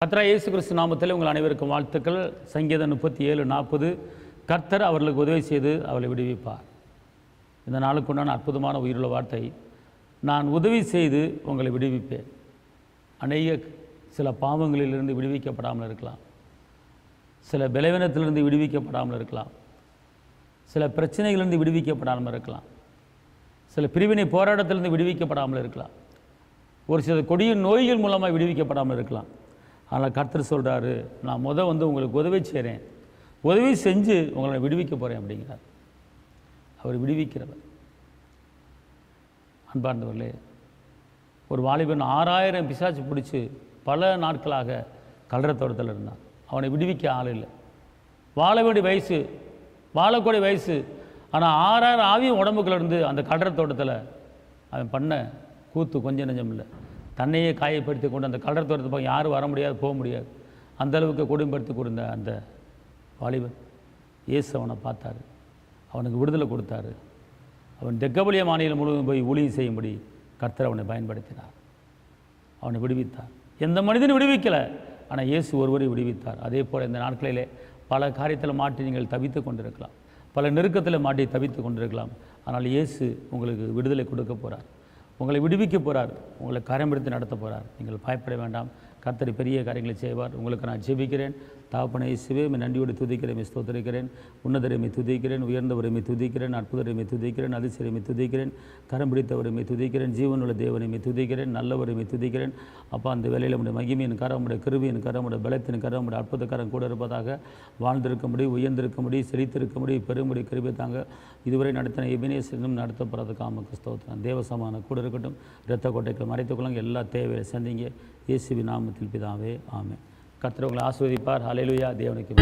கர்த்தராகிய இயேசு கிறிஸ்து நாமத்தில் உங்கள் அனைவருக்கும் வாழ்த்துக்கள். சங்கீதம் 37:40 கர்த்தர் அவர்களுக்கு உதவி செய்து அவளை விடுவிப்பார். இந்த நாளுக்கு உண்டான அற்புதமான உயிருள்ள வார்த்தை, நான் உதவி செய்து உங்களை விடுவிப்பேன். சில பாவங்களிலிருந்து விடுவிக்கப்படாமல் இருக்கலாம், சில பலவீனத்திலிருந்து விடுவிக்கப்படாமல் இருக்கலாம், சில பிரச்சனைகளிலிருந்து விடுவிக்கப்படாமல் இருக்கலாம், சில பிரிவினை போராட்டத்திலிருந்து விடுவிக்கப்படாமல் இருக்கலாம், ஒரு சில கொடிய நோய்கள் மூலமாக விடுவிக்கப்படாமல் இருக்கலாம். ஆனால் கர்த்தர் சொல்கிறாரு, நான் உங்களுக்கு உதவி செய்கிறேன், உதவி செஞ்சு உங்களை விடுவிக்க போகிறேன் அப்படிங்கிறார். அவர் விடுவிக்கிறவர். அன்பார்ந்தவர்களே, ஒரு வாலிபன் 6000 பிசாசு பிடிச்சி பல நாட்களாக கல்லறத்தோட்டத்தில் இருந்தான். அவனை விடுவிக்க ஆள் இல்லை. வாழ வேண்டிய வயசு, வாழக்கூடிய வயசு. ஆனால் 6000 ஆவியும் உடம்புக்குள்ள இருந்து அந்த கல்லறத்தோட்டத்தில் அவன் பண்ண கூத்து கொஞ்சம் நெஞ்சம் இல்லை. தன்னையே காயப்படுத்தி கொண்டு அந்த கல்லறை தோட்டத்தை பார்க்க யாரும் வர முடியாது, போக முடியாது. அந்தளவுக்கு கொடுமைப்படுத்தி கொடுத்த அந்த வாலிபன் இயேசு அவனை பார்த்தாரு, அவனுக்கு விடுதலை கொடுத்தாரு. அவன் தெக்கப்பலிய மாநிலம் முழுவதும் போய் ஊழியம் செய்யும்படி கர்த்தர் அவனை பயன்படுத்தினார், அவனை விடுவித்தார். எந்த மனிதனும் விடுவிக்கலை, ஆனால் இயேசு ஒருவரை விடுவித்தார். அதே போல் இந்த நாட்களிலே பல காரியத்தில் மாட்டி நீங்கள் தவித்து கொண்டிருக்கலாம், பல நெருக்கத்தில் மாட்டி தவித்து கொண்டிருக்கலாம். ஆனால் இயேசு உங்களுக்கு விடுதலை கொடுக்க போகிறார், உங்களை விடுவிக்க போகிறார், உங்களை கரம்பெடுத்து நடத்த போகிறார். நீங்கள் பயப்பட வேண்டாம். கர்த்தர் பெரிய காரியங்களை செய்வார். உங்களுக்கு நான் ஜெபிக்கிறேன். தகப்பனே இயேசுவே, நன்றியோடு துதிக்கிறேன், ஸ்தோத்திரிக்கிறேன். உன்னதரைமை துதிக்கிறேன், உயர்ந்தவரைமை துதிக்கிறேன், அற்புதரைமை துதிக்கிறேன், அதிசயமை துதிக்கிறேன், கரம் பிடித்தவரைமை துதிக்கிறேன், ஜீவனுள்ள தேவனைமை துதிக்கிறேன், நல்லவரைமை துதிக்கிறேன். அப்பா, அந்த வேலையில் நம்முடைய மகிமையின் கரம், நம்முடைய கிருபையின் கரம், நம்முடைய பலத்தின் கரம், நம்முடைய அற்புத கரம் கூட இருப்பதாக. வாழ்ந்திருக்க முடியும், உயர்ந்திருக்க முடியும், செழித்திருக்க முடியும், பெருமுடி கிருபை தாங்க. இதுவரை நடத்தின எபினேசனும் நடத்தப்படுறதுக்கு ஆமக்கு ஸ்தோத்திரம். தேவசமான கூட இருக்கட்டும். இரத்த கோட்டைகளை மறைத்துக்கொள்ளுங்க. எல்லா தேவையை சந்திங்க. இயேசுவின் நாமத்தில் பிதாவே, ஆமென். கர்த்தர் உங்களை ஆசீர்வதிப்பார். ஹல்லேலூயா. தேவனுக்கு